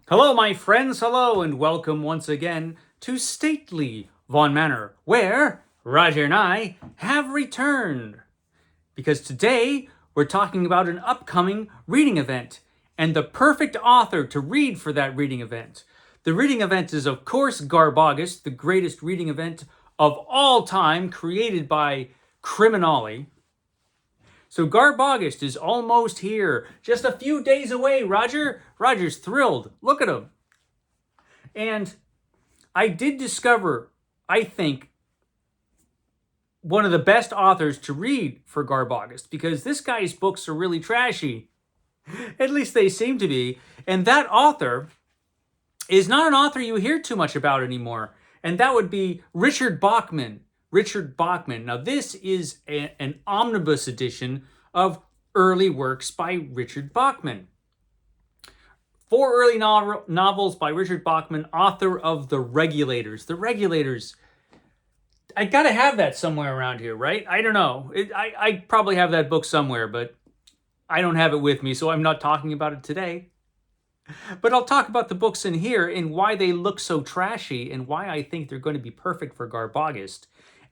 Hello, my friends, hello, and welcome once again to stately Von Manor, where Roger and I have returned. Because today we're talking about an upcoming reading event and the perfect author to read for that reading event. The reading event is, of course, Garbaugust, the greatest reading event of all time, created by Criminali. So Garbaugust is almost here, just a few days away, Roger. Roger's thrilled. Look at him. And I did discover, I think, one of the best authors to read for Garbaugust, because this guy's books are really trashy. At least they seem to be. And that author is not an author you hear too much about anymore. And that would be Richard Bachman. Richard Bachman. Now, this is an omnibus edition of early works by Richard Bachman. 4 early novels by Richard Bachman, author of The Regulators. The Regulators, I gotta have that somewhere around here, right? I don't know. I probably have that book somewhere, but I don't have it with me, so I'm not talking about it today. But I'll talk about the books in here and why they look so trashy and why I think they're going to be perfect for Garbaugust.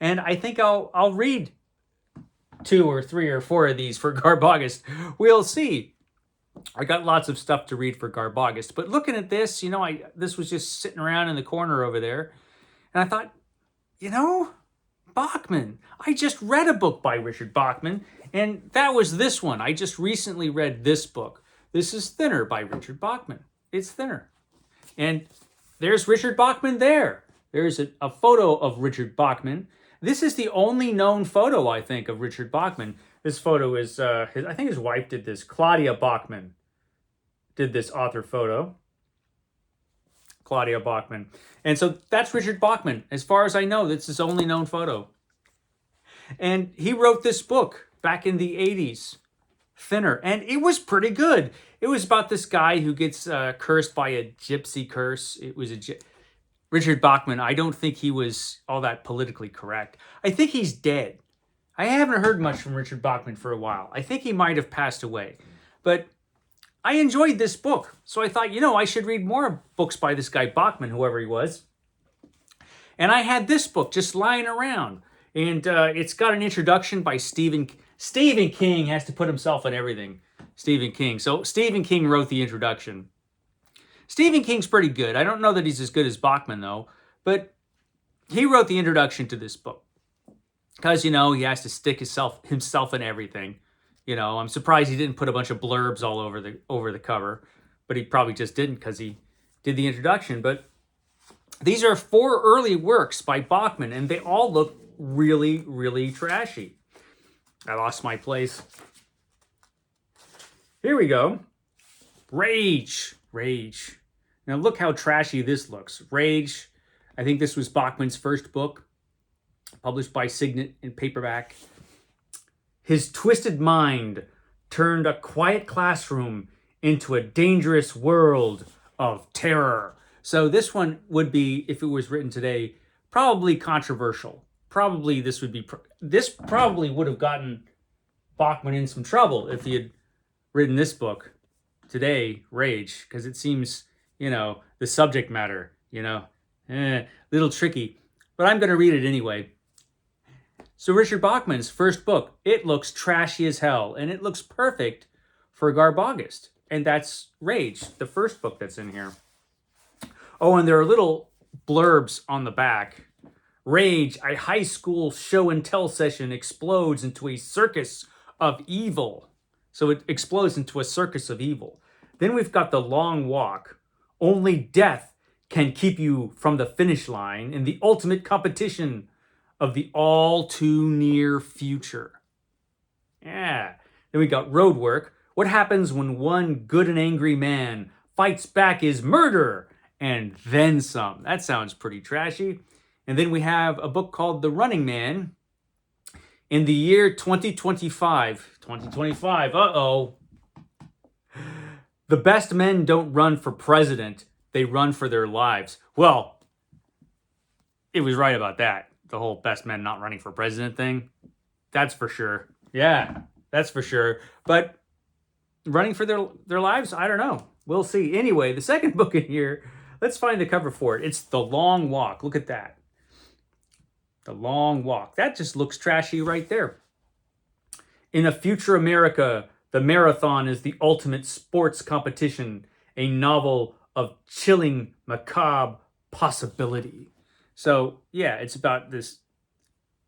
And I think I'll read 2 or 3 or 4 of these for Garbaugust. We'll see. I got lots of stuff to read for Garbaugust. But looking at this, this was just sitting around in the corner over there. And I thought, Bachman. I just read a book by Richard Bachman, and that was this one. I just recently read this book. This is Thinner by Richard Bachman. It's thinner. And there's Richard Bachman there. There's a photo of Richard Bachman. This is the only known photo, I think, of Richard Bachman. This photo is, I think his wife did this. Claudia Bachman did this author photo. Claudia Bachman. And so that's Richard Bachman. As far as I know, that's his only known photo. And he wrote this book back in the 80s, Thinner. And it was pretty good. It was about this guy who gets cursed by a gypsy curse. It was Richard Bachman. I don't think he was all that politically correct. I think he's dead. I haven't heard much from Richard Bachman for a while. I think he might have passed away. But I enjoyed this book. So I thought, I should read more books by this guy Bachman, whoever he was. And I had this book just lying around. And it's got an introduction by Stephen King. Has to put himself in everything. Stephen King. So Stephen King wrote the introduction. Stephen King's pretty good. I don't know that he's as good as Bachman, though. But he wrote the introduction to this book. Because, he has to stick himself in everything. I'm surprised he didn't put a bunch of blurbs all over the cover. But he probably just didn't because he did the introduction. But these are 4 early works by Bachman, and they all look really, really trashy. I lost my place. Here we go. Rage. Now look how trashy this looks. Rage. I think this was Bachman's first book, published by Signet in paperback. His twisted mind turned a quiet classroom into a dangerous world of terror. So this one would be, if it was written today, probably controversial. This probably would have gotten Bachman in some trouble if he had written this book today, Rage, because it seems, the subject matter, little tricky. But I'm going to read it anyway. So Richard Bachman's first book, it looks trashy as hell, and it looks perfect for Garbaugust. And that's Rage, the first book that's in here. Oh, and there are little blurbs on the back. Rage, a high school show and tell session explodes into a circus of evil. So it explodes into a circus of evil. Then we've got The Long Walk. Only death can keep you from the finish line in the ultimate competition of the all too near future. Yeah. Then we got Roadwork. What happens when one good and angry man fights back is murder and then some. That sounds pretty trashy. And then we have a book called The Running Man. In the year 2025. 2025, uh-oh. The best men don't run for president. They run for their lives. Well, it was right about that. The whole best men not running for president thing. That's for sure. Yeah, that's for sure. But running for their lives, I don't know. We'll see. Anyway, the second book in here, let's find the cover for it. It's The Long Walk. Look at that. The Long Walk. That just looks trashy right there. In a future America, the marathon is the ultimate sports competition, a novel of chilling, macabre possibility. So, yeah, it's about this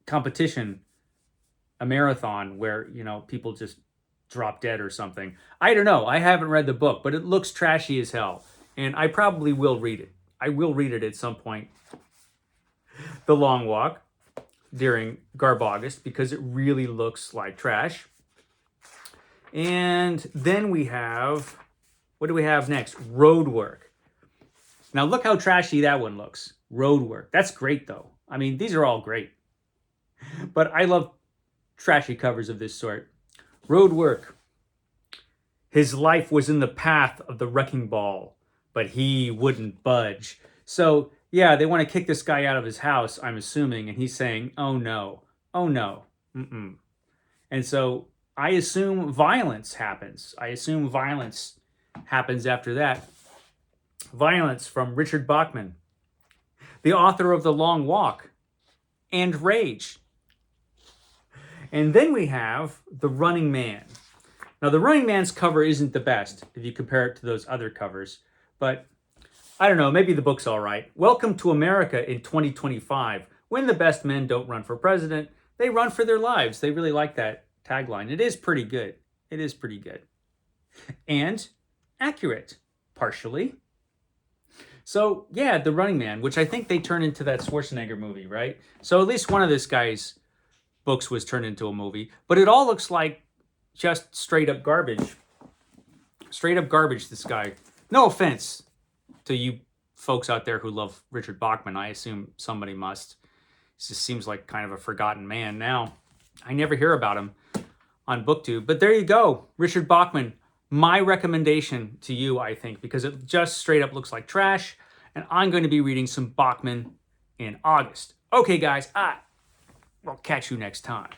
competition, a marathon where, people just drop dead or something. I don't know. I haven't read the book, but it looks trashy as hell. And I probably will read it. I will read it at some point. The Long Walk during Garbaugust, because it really looks like trash. And then we have, what do we have next? Roadwork. Now look how trashy that one looks. Roadwork. That's great though. I mean, these are all great. But I love trashy covers of this sort. Roadwork. His life was in the path of the wrecking ball, but he wouldn't budge. So, yeah, they want to kick this guy out of his house, I'm assuming, and he's saying, oh no, mm-mm. And so I assume violence happens. After that. Violence from Richard Bachman, the author of The Long Walk and Rage. And then we have The Running Man. Now, The Running Man's cover isn't the best if you compare it to those other covers, but I don't know, maybe the book's all right. Welcome to America in 2025. When the best men don't run for president, they run for their lives. They really like that tagline. It is pretty good. And accurate, partially. So, yeah, The Running Man, which I think they turned into that Schwarzenegger movie, right? So at least one of this guy's books was turned into a movie. But it all looks like just straight up garbage. Straight up garbage, this guy. No offense to you folks out there who love Richard Bachman. I assume somebody must. He just seems like kind of a forgotten man now. I never hear about him on BookTube. But there you go. Richard Bachman. My recommendation to you, I think, because it just straight up looks like trash. And I'm going to be reading some Bachman in August. Okay, guys. I'll catch you next time.